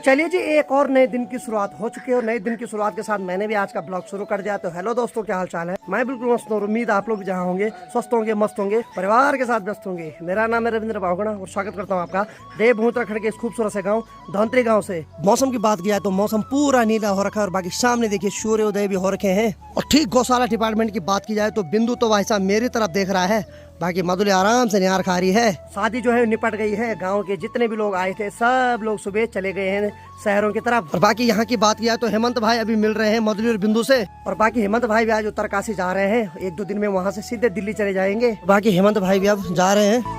चलिए जी, एक और नए दिन की शुरुआत हो चुकी है और नए दिन की शुरुआत के साथ मैंने भी आज का ब्लॉग शुरू कर दिया। तो हेलो दोस्तों, क्या हाल चाल है? मैं बिल्कुल मस्त हूँ। उम्मीद आप लोग भी जहाँ होंगे स्वस्थ होंगे, मस्त होंगे, परिवार के साथ व्यस्त होंगे। मेरा नाम है रविंद्र बाहुगुणा और स्वागत करता हूँ आपका देवभूमि उत्तराखंड के इस खूबसूरत से गाँव धौंतरी गाँव से। मौसम की बात किया तो मौसम पूरा नीला हो रखा है और बाकी सामने देखिए सूर्योदय भी हो रखे हैं। और ठीक गौशाला डिपार्टमेंट की बात की जाए तो बिंदु तो भाई साहब मेरी तरफ देख रहा है, बाकी मधुली आराम से निहार खा रही है। शादी जो है निपट गई है। गांव के जितने भी लोग आए थे सब लोग सुबह चले गए हैं शहरों की तरफ। और बाकी यहाँ की बात किया तो हेमंत भाई अभी मिल रहे हैं मधुली और बिंदु से। और बाकी हेमंत भाई भी आज उत्तरकाशी जा रहे हैं। एक दो दिन में वहाँ से सीधे दिल्ली चले जाएंगे। बाकी हेमंत भाई भी अब जा रहे हैं।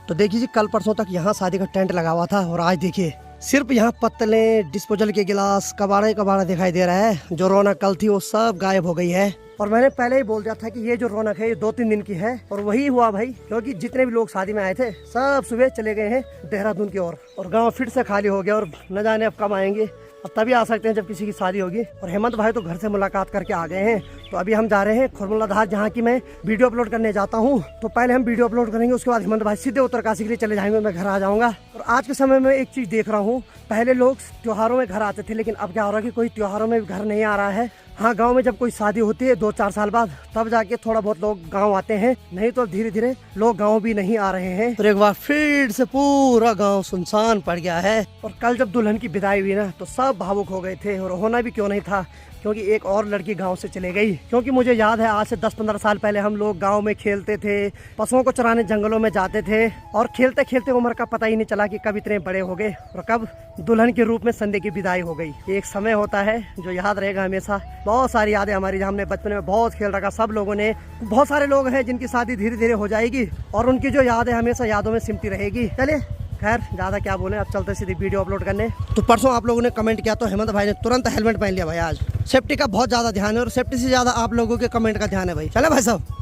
तो देखिए जी, कल परसों तक यहाँ शादी का टेंट लगा हुआ था और आज देखिए सिर्फ यहाँ पत्तले, डिस्पोजल के गिलास, कबाड़ा दिखाई दे रहा है। जो रौनक कल थी वो सब गायब हो गई है। और मैंने पहले ही बोल दिया था कि ये जो रौनक है ये 2-3 दिन की है और वही हुआ भाई, क्योंकि जितने भी लोग शादी में आए थे सब सुबह चले गए हैं देहरादून की ओर और गांव फिर से खाली हो गया। और न जाने अब कब आएंगे, अब तभी आ सकते हैं जब किसी की शादी होगी। और हेमंत भाई तो घर से मुलाकात करके आ गए हैं। तो अभी हम जा रहे हैं खुरमुला धार, जहाँ की मैं वीडियो अपलोड करने जाता हूँ। तो पहले हम वीडियो अपलोड करेंगे, उसके बाद हेमंत भाई सीधे उत्तरकाशी के लिए चले जाएंगे, मैं घर आ जाऊँगा। और आज के समय में एक चीज़ देख रहा हूँ, पहले लोग त्योहारों में घर आते थे, लेकिन अब क्या हो रहा है कि कोई त्योहारों में घर नहीं आ रहा है। हाँ, गांव में जब कोई शादी होती है 2-4 साल बाद तब जाके थोड़ा बहुत लोग गांव आते हैं, नहीं तो धीरे धीरे लोग गांव भी नहीं आ रहे हैं। तो एक बार फिर से पूरा गांव सुनसान पड़ गया है। और कल जब दुल्हन की विदाई हुई ना तो सब भावुक हो गए थे और होना भी क्यों नहीं था, क्योंकि एक और लड़की गांव से चले गई। क्योंकि मुझे याद है आज से 10-15 साल पहले हम लोग गांव में खेलते थे, पशुओं को चराने जंगलों में जाते थे और खेलते खेलते उम्र का पता ही नहीं चला कि कब इतने बड़े हो गए और कब दुल्हन के रूप में संध्या की विदाई हो गई। एक समय होता है जो याद रहेगा हमेशा। बहुत सारी यादें हमारी, हमने बचपन में बहुत खेल रखा सब लोगों ने। बहुत सारे लोग हैं जिनकी शादी धीरे धीरे हो जाएगी और उनकी जो याद है हमेशा यादों में सिमटी रहेगी। चलिए खैर ज़्यादा क्या बोले, अब चलते सीधे वीडियो अपलोड करने। तो परसों आप लोगों ने कमेंट किया तो हेमंत भाई ने तुरंत हेलमेट पहन लिया भाई। आज सेफ्टी का बहुत ज़्यादा ध्यान है और सेफ्टी से ज़्यादा आप लोगों के कमेंट का ध्यान है भाई। चले भाई साहब।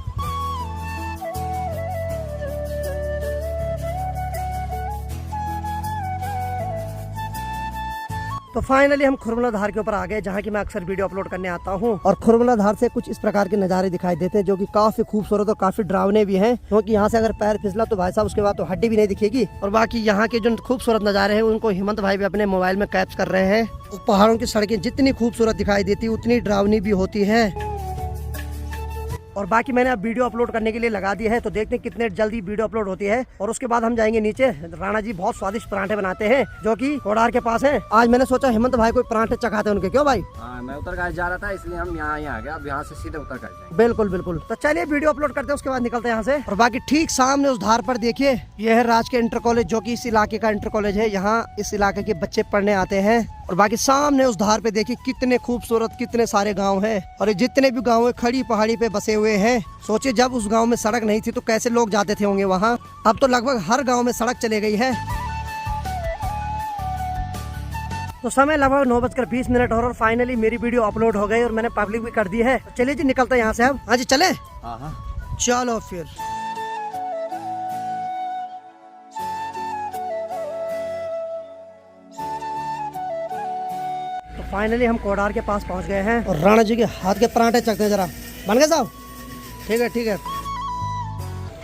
तो फाइनली हम खुरमुला धार के ऊपर आ गए, जहाँ की मैं अक्सर वीडियो अपलोड करने आता हूँ। और खुरमुला धार से कुछ इस प्रकार के नज़ारे दिखाई देते हैं जो कि काफी खूबसूरत और काफी डरावने भी हैं, क्योंकि यहाँ से अगर पैर फिसला तो भाई साहब उसके बाद तो हड्डी भी नहीं दिखेगी। और बाकी यहाँ के जो खूबसूरत नज़ारे हैं उनको हेमंत भाई भी अपने मोबाइल में कैप्च कर रहे हैं। पहाड़ों की सड़कें जितनी खूबसूरत दिखाई देती उतनी डरावनी भी होती है। और बाकी मैंने अब वीडियो अपलोड करने के लिए लगा दी है, तो देखते हैं कितने जल्दी वीडियो अपलोड होती है। और उसके बाद हम जाएंगे नीचे। राणा जी बहुत स्वादिष्ट पराठे बनाते हैं जो कि कोडार के पास हैं। आज मैंने सोचा हेमंत भाई को पराठे चखाते हैं उनके। क्यों भाई? मैं उत्तरकाशी जा रहा था इसलिए हम यहाँ आ गए। अब यहाँ से सीधे उत्तरकाशी। बिल्कुल बिल्कुल। तो चलिए वीडियो अपलोड करते हैं, उसके बाद निकलते हैं यहाँ से। और बाकी ठीक सामने उस धार पर देखिए यह है राजकीय इंटर कॉलेज, जो कि इस इलाके का इंटर कॉलेज है। यहाँ इस इलाके के बच्चे पढ़ने आते हैं। और बाकी सामने उस धार पे देखिए कितने खूबसूरत कितने सारे गांव हैं और जितने भी गांव है खड़ी पहाड़ी पे बसे हुए हैं। सोचिए जब उस गांव में सड़क नहीं थी तो कैसे लोग जाते थे होंगे वहां। अब तो लगभग हर गांव में सड़क चले गई है। तो समय लगभग 9:20 और फाइनली मेरी वीडियो अपलोड हो गई और मैंने पब्लिक भी कर दी है। तो चलिए जी निकलते हैं यहाँ से अब। हाँ जी चले। चलो फिर। फाइनली हम कोडार के पास पहुंच गए हैं और राणा जी के हाथ के पराठे चखते हैं जरा। बन गए साहब? ठीक है ठीक है।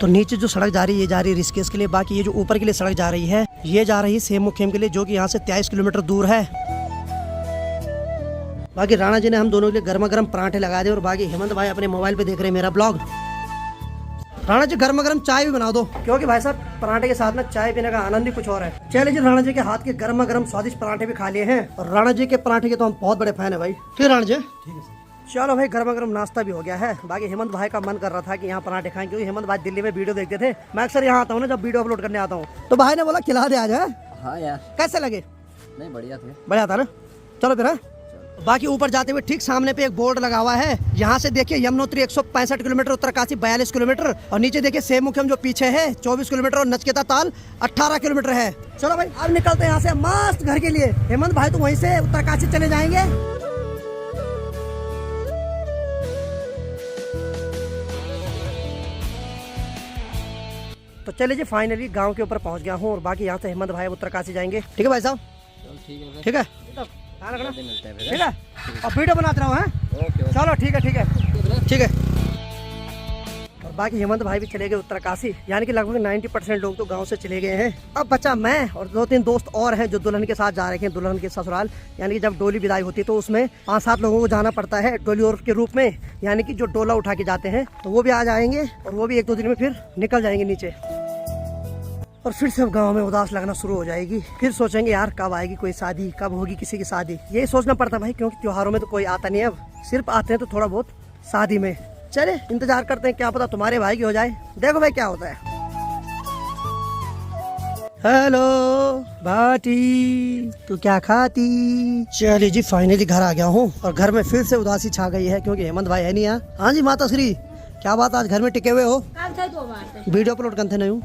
तो नीचे जो सड़क जा रही है ये जा रही है ऋषिकेश के लिए। बाकी ये जो ऊपर के लिए सड़क जा रही है ये जा रही है सेमुखेम के लिए, जो कि यहाँ से 23 किलोमीटर दूर है। बाकी राणा जी ने हम दोनों के लिए गर्मा गर्म पराठे लगा दिए और बाकी हेमंत भाई अपने मोबाइल पे देख रहे हैं मेरा ब्लॉग। राणा जी गर्मा गर्म चाय भी बना दो, क्योंकि भाई साहब पराठे के साथ में चाय पीने का आनंद ही कुछ और है। चलिए जी, राणा जी के हाथ के गर्मा गर्म स्वादिष्ट पराठे भी खा लिए हैं और राणा जी के पराठे के तो हम बहुत बड़े फैन है भाई। ठीक राणा जी? ठीक है। चलो भाई, गर्मा गर्म नाश्ता भी हो गया है। बाकी हेमंत भाई का मन कर रहा था कि यहाँ पराठे खाएं, क्योंकि हेमंत भाई दिल्ली में वीडियो देखते थे। मैं अक्सर यहाँ आता हूँ ना जब वीडियो अपलोड करने आता हूँ, तो भाई ने बोला खिला दे आज। हाँ यार, कैसे लगे? नहीं बढ़िया थे। बढ़िया था ना? चलो फिर। बाकी ऊपर जाते हुए ठीक सामने पे एक बोर्ड लगा हुआ है। यहाँ से देखिए यमुनोत्री 165 किलोमीटर, उत्तरकाशी 42 किलोमीटर और नीचे देखिए सेमुखेम जो पीछे है 24 किलोमीटर और नचकेता ताल 18 किलोमीटर है। चलो भाई अब निकलते हैं यहाँ से मस्त घर के लिए। हेमंत भाई तो वहीं से उत्तरकाशी चले जाएंगे। तो चलिए जी फाइनली गाँव के ऊपर पहुँच गया हूँ और बाकी यहाँ से हेमंत भाई उत्तरकाशी जाएंगे। ठीक है भाई साहब? ठीक है ठीक है। और वीडियो बनाते रहो हैं। चलो ठीक है ठीक है ठीक है। और बाकी हेमंत भाई भी चले गए उत्तरकाशी, यानी कि लगभग 90% लोग तो गांव से चले गए हैं। अब बचा मैं और 2-3 दोस्त और हैं जो दुल्हन के साथ जा रहे हैं, दुल्हन के ससुराल। यानी कि जब डोली विदाई होती है तो उसमें 5-7 लोगों को जाना पड़ता है डोली और के रूप में, यानी कि जो डोला उठा के जाते हैं, तो वो भी आ जाएंगे और वो भी 1-2 दिन में फिर निकल जाएंगे नीचे। और फिर से गांव में उदास लगना शुरू हो जाएगी। फिर सोचेंगे यार कब आएगी कोई शादी, कब होगी किसी की शादी। यही सोचना पड़ता भाई, क्योंकि त्योहारों में तो कोई आता नहीं है, अब सिर्फ आते हैं तो थोड़ा बहुत शादी में। चले इंतजार करते हैं, क्या पता तुम्हारे भाई की हो जाए। देखो भाई क्या होता है। हेलो भाटी, तू क्या खाती? चलिए जी, फाइनली घर आ गया हूँ और घर में फिर से उदासी छा गई है क्योंकि हेमंत भाई है नहीं यहाँ। हाँ जी माता श्री, क्या बात आज घर में टिके हुए हो? वीडियो अपलोड करते नहीं हूँ।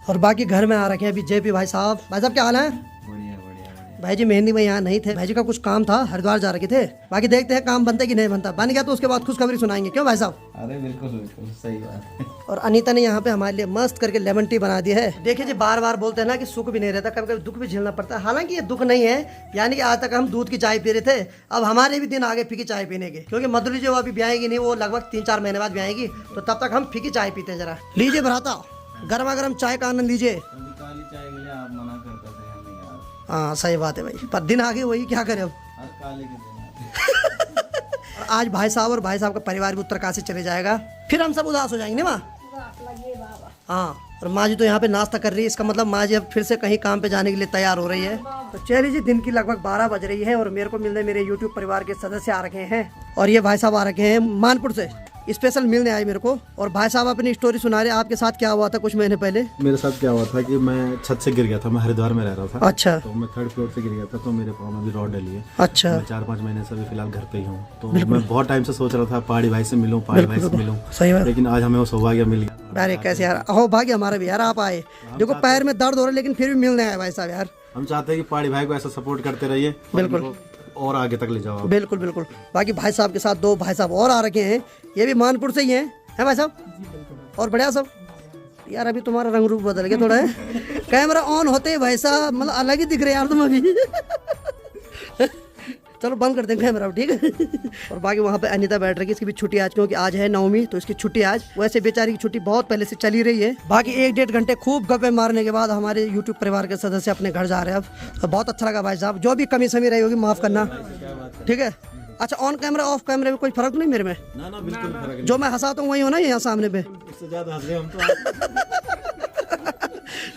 और बाकी घर में आ रखे हैं अभी जेपी भाई साहब। भाई साहब क्या हाल है? बढ़िया बढ़िया। भाई जी मेहंदी में यहाँ नहीं थे, भाई जी का कुछ काम था, हरिद्वार जा रखे थे। बाकी देखते हैं काम बनता कि नहीं बनता। बन गया तो उसके बाद खुशखबरी सुनाएंगे, क्यों भाई साहब? अरे बिल्कुल बिल्कुल सही बात है। और अनीता ने यहाँ पे हमारे लिए मस्त करके लेमन टी बना दी है। देखिए जी, बार बार बोलते हैं ना कि सुख भी नहीं रहता, कभी कभी दुख भी झेलना पड़ता है। हालांकि ये दुख नहीं है, यानी कि आज तक हम दूध की चाय पी रहे थे, अब हमारे भी दिन आगे फीकी चाय पीने के, क्योंकि मधुरी जो अभी ब्याएगी नहीं, वो लगभग 3-4 महीने बाद ब्याएगी, तो तब तक हम फीकी चाय पीते हैं। जरा लीजिए भ्राता, गर्मा गर्म चाय का आनंद लीजिए। काली चाय के लिए आप मना करते थे हमें यार। हाँ सही बात है भाई, पर दिन आगे वही, क्या करें अब। हर काले के दिन और आज भाई साहब और भाई साहब का परिवार भी उत्तरकाशी चले जाएगा, फिर हम सब उदास हो जाएंगे ना माँ? हाँ, और माँ जी तो यहाँ पे नाश्ता कर रही है, इसका मतलब माँ जी अब फिर से कहीं काम पे जाने के लिए तैयार हो रही है। तो चलिए जी, दिन की लगभग 12 बज रही है और मेरे को मिलने मेरे यूट्यूब परिवार के सदस्य आ रखे हैं और ये भाई साहब आ रखे हैं मानपुर से, स्पेशल मिलने आए मेरे को। और भाई साहब अपनी स्टोरी सुना रहे, आपके साथ क्या हुआ था कुछ महीने पहले? मेरे साथ क्या हुआ था कि मैं छत से गिर गया था, मैं हरिद्वार में रह रहा था। अच्छा। तो मैं 3rd फ्लोर से गिर गया था, तो मेरे पाँव में भी रॉड डली है। अच्छा। मैं 4-5 महीने से अभी फिलहाल घर पे ही हूँ। तो मैं बहुत टाइम से सोच रहा था पहाड़ी भाई से मिलूं, पहाड़ी भाई से मिलूं, सही बात। लेकिन आज हमें वो सौभाग्य मिल गया। अरे कैसे यार, अहो भाग्य हमारा भी यार, आप आए। देखो पैर में दर्द हो रहा है लेकिन फिर भी मिलने आए भाई साहब यार। हम चाहते हैं कि पहाड़ी भाई को ऐसा सपोर्ट करते रहिए, बिल्कुल और आगे तक ले जाओ आप। बिल्कुल बिल्कुल। बाकी भाई साहब के साथ 2 भाई साहब और आ रखे हैं, ये भी मानपुर से ही हैं, है भाई साहब? और बढ़िया सब यार। अभी तुम्हारा रंग रूप बदल गया थोड़ा है, कैमरा ऑन होते ही भाई साहब मतलब अलग ही दिख रहे यार तुम अभी। चलो बंद कर देंगे कैमरा, ठीक है। और बाकी वहाँ पे अनीता बैठ रही है, इसकी भी छुट्टी आज, क्योंकि आज है नवमी, तो इसकी छुट्टी आज। वैसे बेचारी की छुट्टी बहुत पहले से चली रही है। बाकी 1-1.5 घंटे खूब गप्पे मारने के बाद हमारे यूट्यूब परिवार के सदस्य अपने घर जा रहे हैं अब। तो बहुत अच्छा लगा भाई साहब, जो भी कमी समी रही होगी माफ करना, ठीक है? अच्छा, ऑन कैमरा ऑफ कैमरे में कोई फर्क तो नहीं मेरे में? ना ना बिल्कुल फर्क नहीं। जो मैं हंसाता हूँ वही हो ना यहाँ सामने पे? उससे ज्यादा हंस रहे हम तो।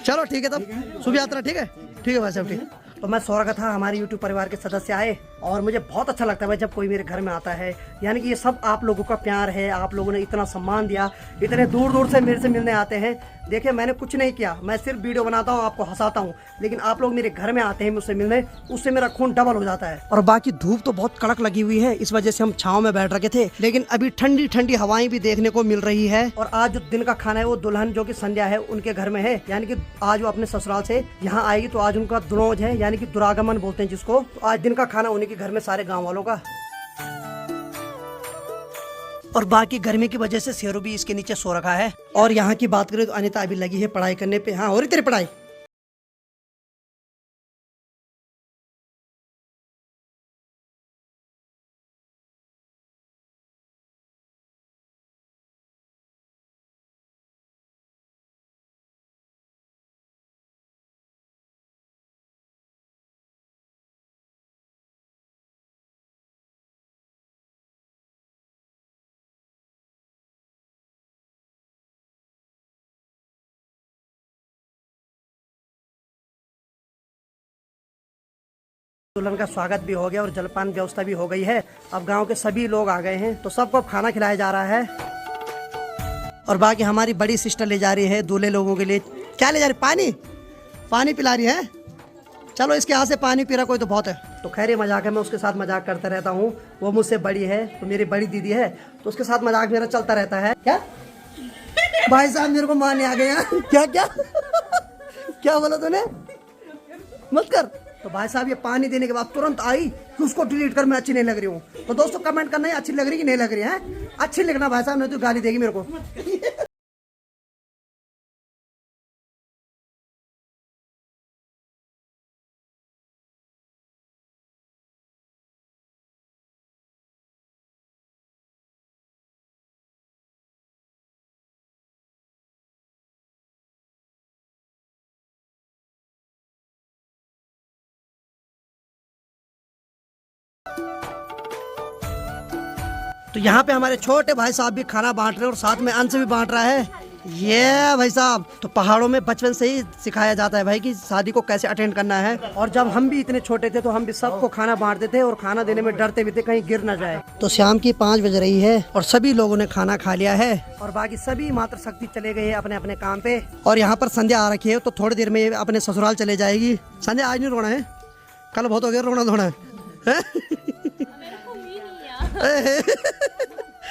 चलो ठीक है, तब शुभ यात्रा। ठीक है, ठीक है भाई साहब, ठीक है। तो मैं सो रखा था, हमारे यूट्यूब परिवार के सदस्य आए और मुझे बहुत अच्छा लगता है भाई जब कोई मेरे घर में आता है। यानी कि ये सब आप लोगों का प्यार है, आप लोगों ने इतना सम्मान दिया, इतने दूर दूर से मेरे से मिलने आते हैं। देखिए मैंने कुछ नहीं किया, मैं सिर्फ वीडियो बनाता हूँ, आपको हंसाता हूँ, लेकिन आप लोग मेरे घर में आते हैं मुझसे मिलने, उससे मेरा खून डबल हो जाता है। और बाकी धूप तो बहुत कड़क लगी हुई है, इस वजह से हम छाँव में बैठ रखे थे, लेकिन अभी ठंडी ठंडी हवाएं भी देखने को मिल रही है। और आज जो दिन का खाना है वो दुल्हन जो कि संध्या है उनके घर में है, यानी कि आज वो अपने ससुराल से यहाँ आएगी, तो आज उनका दुनौज है, यानी कि दुरागमन बोलते हैं जिसको। तो आज दिन का खाना उन्हीं के घर में, सारे गाँव वालों का। और बाकी गर्मी की वजह से शेरू भी इसके नीचे सो रखा है। और यहाँ की बात करें तो अनीता अभी लगी है पढ़ाई करने पे। हाँ, हो रही तेरी पढ़ाई? दुल्हन का स्वागत भी हो गया और जलपान व्यवस्था भी हो गई है। अब गांव के सभी लोग आ गए हैं, तो सबको अब खाना खिलाया जा रहा है। और बाकी हमारी बड़ी सिस्टर ले जा रही है दूल्हे लोगों के लिए, क्या ले जा रही? पानी, पानी पिला रही है। चलो इसके यहाँ से पानी पी रहा कोई तो बहुत है। तो खैर ये मजाक है, मैं उसके साथ मजाक करता रहता हूँ। वो मुझसे बड़ी है, तो मेरी बड़ी दीदी है, तो उसके साथ मजाक मेरा चलता रहता है। क्या भाई साहब मेरे को मारने आ गए यहाँ? क्या क्या क्या बोला तूने? मत कर। तो भाई साहब ये पानी देने के बाद तुरंत आई कि उसको डिलीट कर, मैं अच्छी नहीं लग रही हूँ। तो दोस्तों कमेंट करना है अच्छी लग रही कि नहीं लग रही है। अच्छी लिखना भाई साहब, नहीं तो गाली देगी मेरे को। तो यहाँ पे हमारे छोटे भाई साहब भी खाना बांट रहे हैं और साथ में अंश भी बांट रहा है। ये भाई साहब, तो पहाड़ों में बचपन से ही सिखाया जाता है भाई कि शादी को कैसे अटेंड करना है। और जब हम भी इतने छोटे थे तो हम भी सबको खाना बांटते थे और खाना देने में डरते भी थे कहीं गिर ना जाए। तो शाम की 5 बज रही है और सभी लोगों ने खाना खा लिया है और बाकी सभी मातृशक्ति चले गए हैं अपने अपने काम पे। और यहाँ पर संध्या आ रखी है तो थोड़ी देर में ये अपने ससुराल चले जाएगी। संध्या आज नहीं रोना है, कल बहुत हो गया रोना धोना है।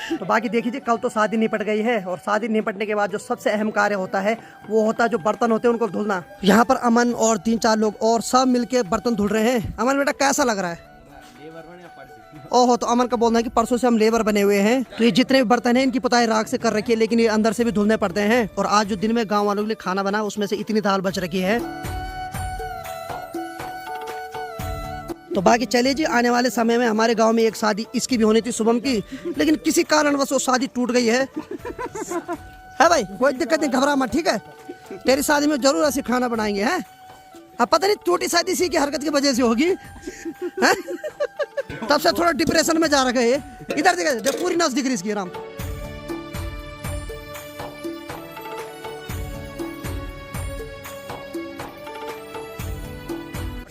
तो बाकी देखिए कल तो शादी निपट गई है और शादी निपटने के बाद जो सबसे अहम कार्य होता है वो होता है जो बर्तन होते हैं उनको धुलना। यहाँ पर अमन और 3-4 लोग और सब मिलके बर्तन धुल रहे हैं। अमन बेटा कैसा लग रहा है? ओहो, तो अमन का बोलना है कि परसों से हम लेबर बने हुए हैं। तो ये जितने भी बर्तन हैं इनकी पुताई राख से कर रखी है, लेकिन ये अंदर से भी धुलने पड़ते हैं। और आज जो दिन में गाँव वालों के लिए खाना बना उसमें से इतनी दाल बच रखी है। तो बाकी चलिए जी, आने वाले समय में हमारे गांव में एक शादी इसकी भी होनी थी शुभम की, लेकिन किसी कारणवश वो शादी टूट गई है भाई? कोई दिक्कत नहीं, घबरा मत, ठीक है? तेरी शादी में जरूर ऐसे खाना बनाएंगे हैं। अब पता नहीं टूटी शादी इसी की हरकत की वजह से होगी है? तब से थोड़ा डिप्रेशन में जा रखा है। इधर देखा पूरी नस दिख रही इसकी राम।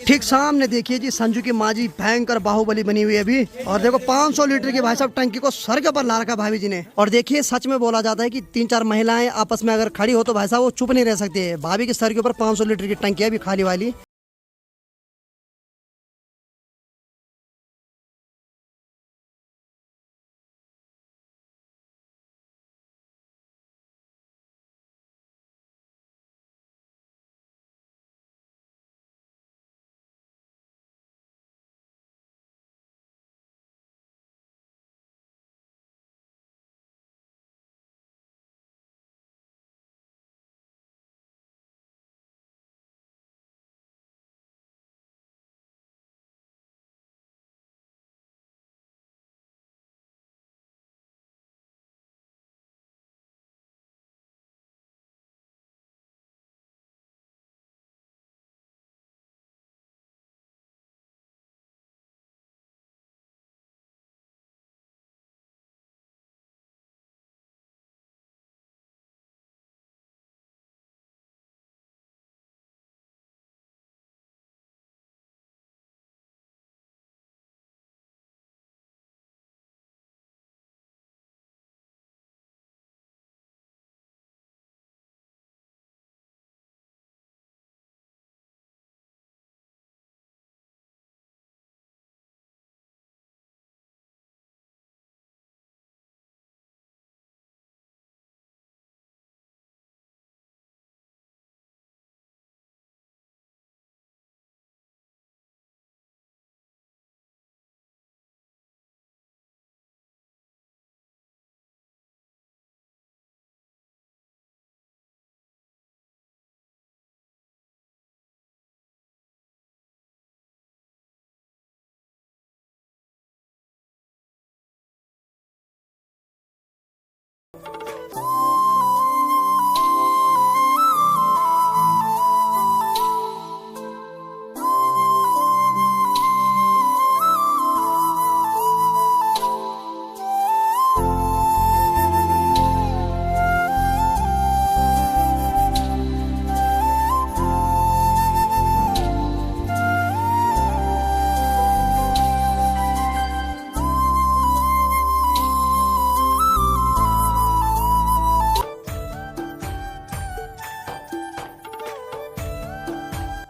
ठीक सामने देखिए जी संजू की माँ जी भयंकर बाहुबली बनी हुई है अभी। और देखो 500 लीटर की भाई साहब टंकी को सर के ऊपर ला रखा भाभी जी ने। और देखिए सच में बोला जाता है कि 3-4 महिलाएं आपस में अगर खड़ी हो तो भाई साहब वो चुप नहीं रह सकती है। भाभी के सर के ऊपर 500 लीटर की टंकी है अभी खाली वाली।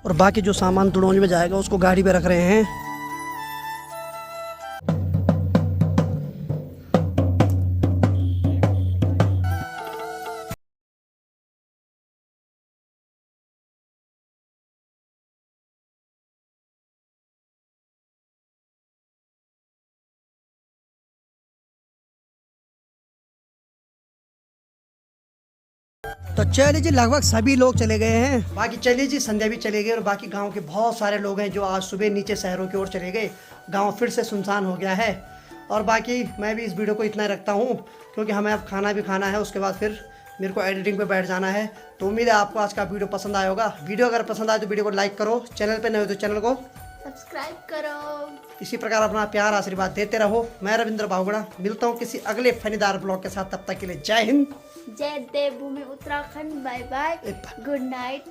और बाकी जो सामान दुड़ोंज में जाएगा उसको गाड़ी पे रख रहे हैं। तो चलिए जी लगभग सभी लोग चले गए हैं। बाकी चलिए जी संध्या भी चले गए और बाकी गांव के बहुत सारे लोग हैं जो आज सुबह नीचे शहरों की ओर चले गए। गांव फिर से सुनसान हो गया है। और बाकी मैं भी इस वीडियो को इतना ही रखता हूं क्योंकि हमें अब खाना भी खाना है, उसके बाद फिर मेरे को एडिटिंग पे बैठ जाना है। तो उम्मीद है आपको आज का वीडियो पसंद आया होगा। वीडियो अगर पसंद आए तो वीडियो को लाइक करो, चैनल पर नए हो तो चैनल को सब्सक्राइब करो। इसी प्रकार अपना प्यार आशीर्वाद देते रहो। मैं रविंद्र बाहुगड़ा मिलता हूँ किसी अगले फनीदार ब्लॉग के साथ। तब तक के लिए जय हिंद, जय देवभूमि Uttarakhand. Bye bye, good night,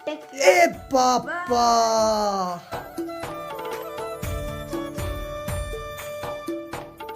take a पापा।